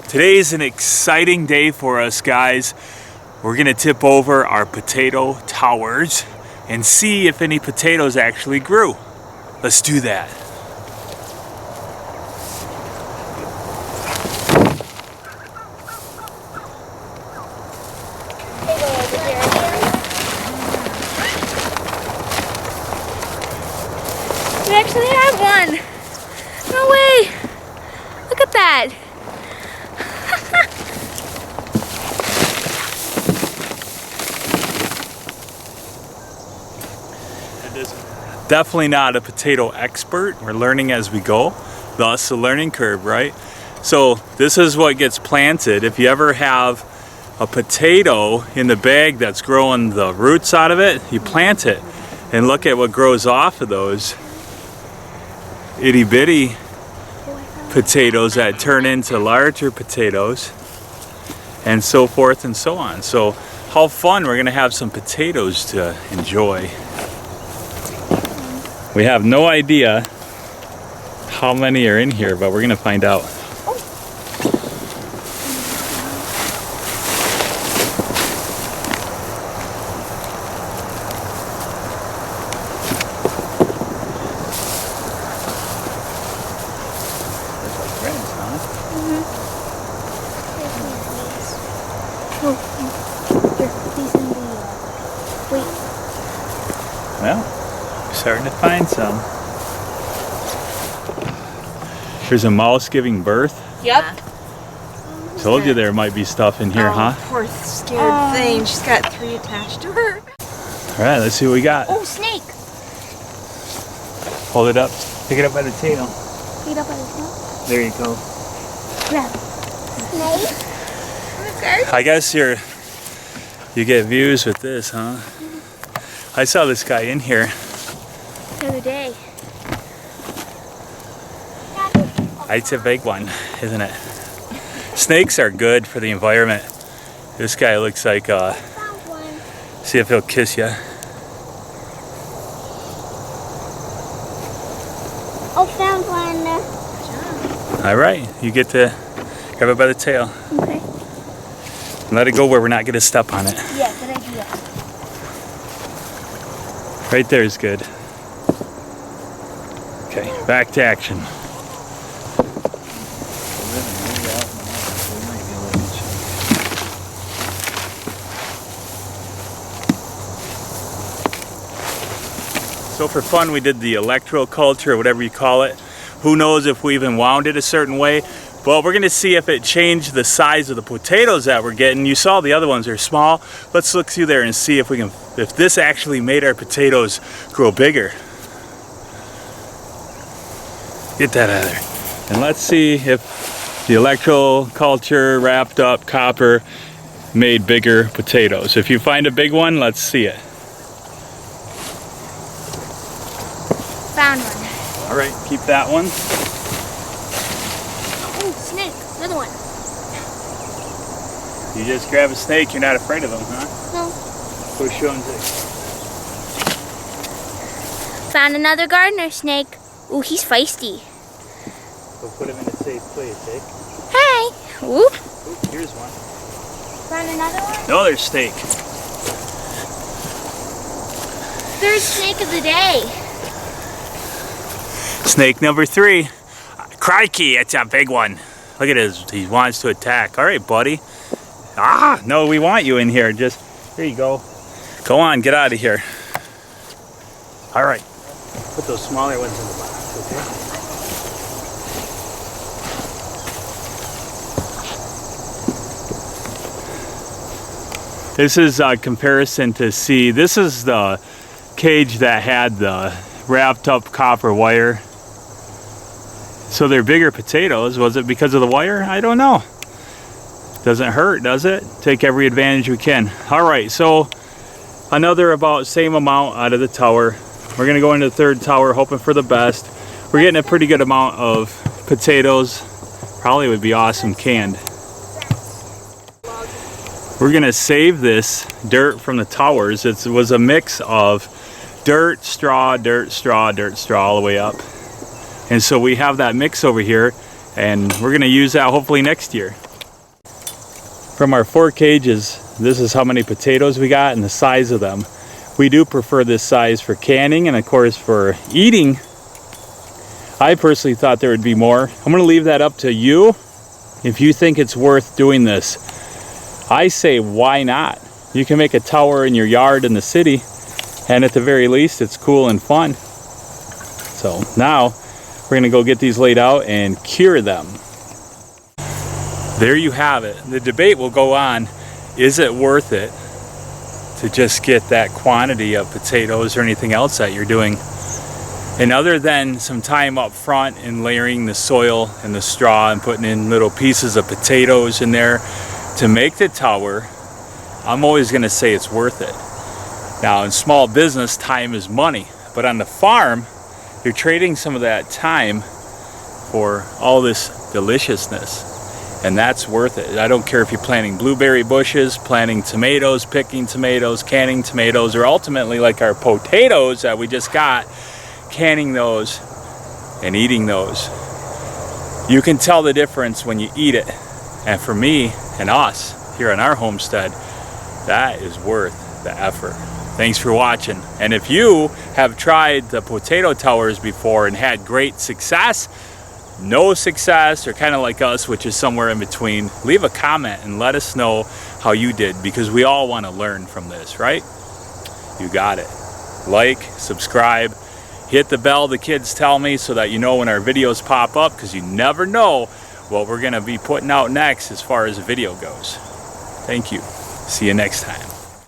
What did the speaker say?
Today's an exciting day for us, guys. We're gonna tip over our potato towers and see if any potatoes actually grew. Let's do that. We actually have one. No way. Look at that. Definitely not a potato expert. We're learning as we go, thus the learning curve, right? So this is what gets planted. If you ever have a potato in the bag that's growing the roots out of it, you plant it and look at what grows off of those itty bitty potatoes that turn into larger potatoes and so forth and so on. So how fun, we're gonna have some potatoes to enjoy. We have no idea how many are in here, but we're gonna find out. Well, we're starting to find some. Here's a mouse giving birth. Yep. Told you there might be stuff in here, huh? Poor scared thing. She's got 3 attached to her. All right, let's see what we got. Oh, snake. Hold it up. Pick it up by the tail. Pick it up by the tail. There you go. Grab. Snake. I guess you get views with this, huh? I saw this guy in here The other day. It's a big one, isn't it? Snakes are good for the environment. This guy looks like, see if he'll kiss you. Oh, found one. All right, you get to grab it by the tail. Okay. And let it go where we're not gonna step on it. Yeah, good idea. Right there is good. Okay, back to action. So for fun, we did the electroculture, or whatever you call it. Who knows if we even wound it a certain way, but we're gonna see if it changed the size of the potatoes that we're getting. You saw the other ones are small. Let's look through there and see if if this actually made our potatoes grow bigger. Get that out of there. And let's see if the electroculture wrapped up copper made bigger potatoes. If you find a big one, let's see it. Found one. All right, keep that one. Oh, snake. Another one. You just grab a snake, you're not afraid of them, huh? No. Go show them. Found another gardener snake. Ooh, he's feisty. Go put him in a safe place, eh? Hey. Ooh. Oop, here's one. Found another one. No, there's snake. Third snake of the day. Snake number 3. Crikey, it's a big one. Look at his, he wants to attack. All right, buddy. Ah, no, we want you in here. Just, here you go. Go on, get out of here. All right. Put those smaller ones in the box, okay? This is a comparison to see. This is the cage that had the wrapped up copper wire. So they're bigger potatoes. Was it because of the wire? I don't know. Doesn't hurt, does it? Take every advantage we can. All right, so another about same amount out of the tower. We're gonna go into the third tower, hoping for the best. We're getting a pretty good amount of potatoes. Probably would be awesome canned. We're gonna save this dirt from the towers. It was a mix of dirt, straw, dirt, straw, dirt, straw, all the way up. And so we have that mix over here, and we're gonna use that hopefully next year. from our 4 cages, this is how many potatoes we got and the size of them. We do prefer this size for canning, and of course for eating, I personally thought there would be more. I'm gonna leave that up to you if you think it's worth doing this. I say, why not? You can make a tower in your yard in the city, and at the very least, it's cool and fun. So now, we're gonna go get these laid out and cure them. There you have it. The debate will go on, is it worth it to just get that quantity of potatoes or anything else that you're doing? And other than some time up front in layering the soil and the straw and putting in little pieces of potatoes in there to make the tower, I'm always gonna say it's worth it. Now in small business, time is money, but on the farm, you're trading some of that time for all this deliciousness, and that's worth it. I don't care if you're planting blueberry bushes, planting tomatoes, picking tomatoes, canning tomatoes, or ultimately like our potatoes that we just got, canning those and eating those. You can tell the difference when you eat it. And for me and us here on our homestead, that is worth the effort. Thanks for watching. And if you have tried the potato towers before and had great success, no success, or kind of like us, which is somewhere in between, leave a comment and let us know how you did, because we all want to learn from this, right? You got it. Like, subscribe, hit the bell, the kids tell me, so that you know when our videos pop up, because you never know what we're going to be putting out next as far as a video goes. Thank you. See you next time.